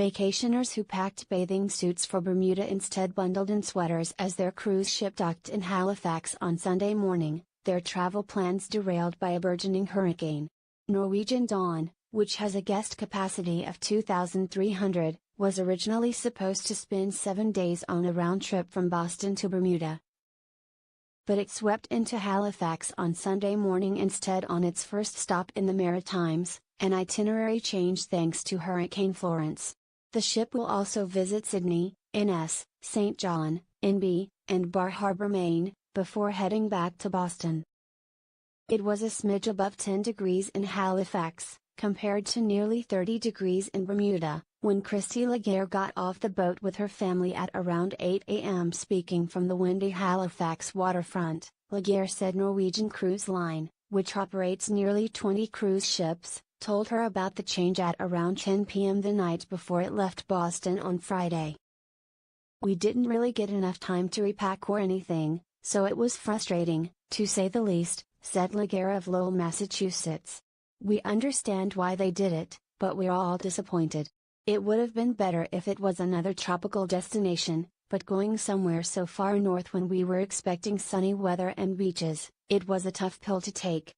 Vacationers who packed bathing suits for Bermuda instead bundled in sweaters as their cruise ship docked in Halifax on Sunday morning, their travel plans derailed by a burgeoning hurricane. Norwegian Dawn, which has a guest capacity of 2,300, was originally supposed to spend 7 days on a round trip from Boston to Bermuda. But it swept into Halifax on Sunday morning instead on its first stop in the Maritimes, an itinerary change thanks to Hurricane Florence. The ship will also visit Sydney, NS, St. John, NB, and Bar Harbor, Maine, before heading back to Boston. It was a smidge above 10 degrees in Halifax, compared to nearly 30 degrees in Bermuda, when Christy Laguerre got off the boat with her family at around 8 a.m. Speaking from the windy Halifax waterfront, Laguerre said Norwegian Cruise Line, which operates nearly 20 cruise ships, told her about the change at around 10 p.m. the night before it left Boston on Friday. "We didn't really get enough time to repack or anything, so it was frustrating, to say the least," said Laguerre of Lowell, Massachusetts. "We understand why they did it, but we're all disappointed. It would have been better if it was another tropical destination, but going somewhere so far north when we were expecting sunny weather and beaches, it was a tough pill to take."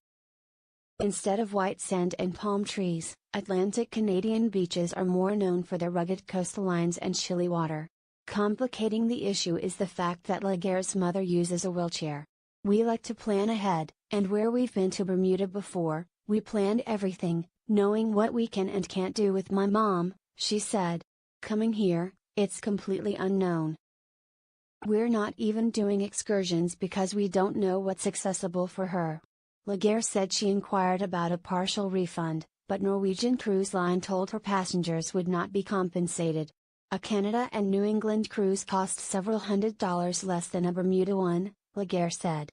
Instead of white sand and palm trees, Atlantic Canadian beaches are more known for their rugged coastlines and chilly water. Complicating the issue is the fact that Laguerre's mother uses a wheelchair. "We like to plan ahead, and where we've been to Bermuda before, we planned everything, knowing what we can and can't do with my mom," she said. "Coming here, it's completely unknown. We're not even doing excursions because we don't know what's accessible for her." Laguerre said she inquired about a partial refund, but Norwegian Cruise Line told her passengers would not be compensated. A Canada and New England cruise cost several $100s less than a Bermuda one, Laguerre said.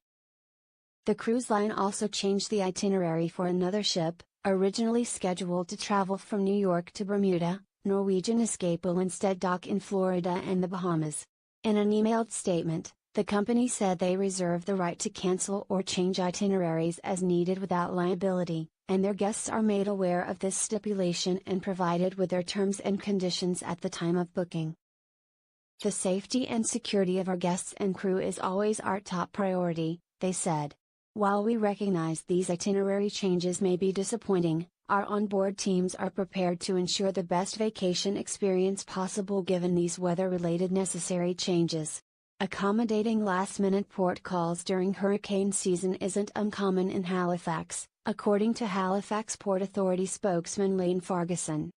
The cruise line also changed the itinerary for another ship, originally scheduled to travel from New York to Bermuda. Norwegian Escape will instead dock in Florida and the Bahamas. In an emailed statement, the company said they reserve the right to cancel or change itineraries as needed without liability, and their guests are made aware of this stipulation and provided with their terms and conditions at the time of booking. "The safety and security of our guests and crew is always our top priority," they said. "While we recognize these itinerary changes may be disappointing, our onboard teams are prepared to ensure the best vacation experience possible given these weather-related necessary changes." Accommodating last-minute port calls during hurricane season isn't uncommon in Halifax, according to Halifax Port Authority spokesman Lane Ferguson.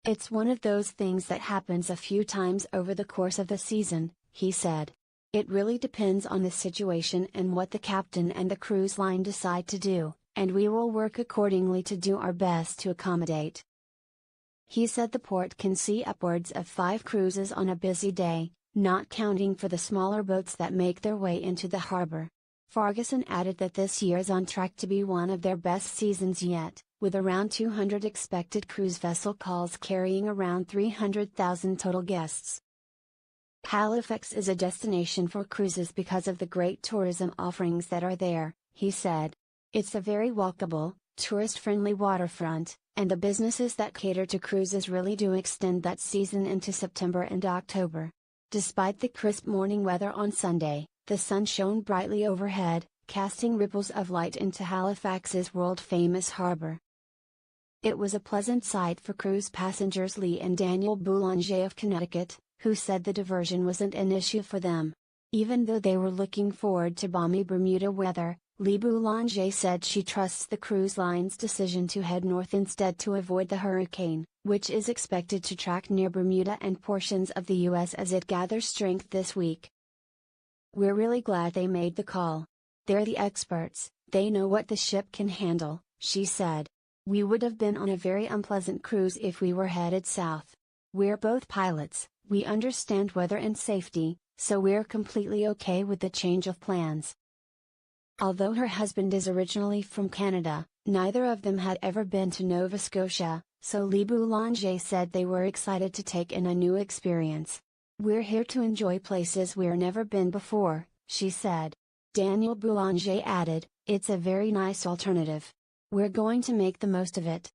"It's one of those things that happens a few times over the course of the season," he said. "It really depends on the situation and what the captain and the cruise line decide to do, and we will work accordingly to do our best to accommodate." He said the port can see upwards of 5 cruises on a busy day, not counting for the smaller boats that make their way into the harbor. Ferguson added that this year is on track to be one of their best seasons yet, with around 200 expected cruise vessel calls carrying around 300,000 total guests. "Halifax is a destination for cruises because of the great tourism offerings that are there," he said. "It's a very walkable, tourist-friendly waterfront, and the businesses that cater to cruises really do extend that season into September and October." Despite the crisp morning weather on Sunday, the sun shone brightly overhead, casting ripples of light into Halifax's world-famous harbor. It was a pleasant sight for cruise passengers Lee and Daniel Boulanger of Connecticut, who said the diversion wasn't an issue for them. Even though they were looking forward to balmy Bermuda weather, Lee Boulanger said she trusts the cruise line's decision to head north instead to avoid the hurricane, which is expected to track near Bermuda and portions of the U.S. as it gathers strength this week. "We're really glad they made the call. They're the experts, they know what the ship can handle," she said. "We would have been on a very unpleasant cruise if we were headed south. We're both pilots, we understand weather and safety, so we're completely okay with the change of plans." Although her husband is originally from Canada, neither of them had ever been to Nova Scotia, so Lee Boulanger said they were excited to take in a new experience. "We're here to enjoy places we've never been before," she said. Daniel Boulanger added, "It's a very nice alternative. We're going to make the most of it."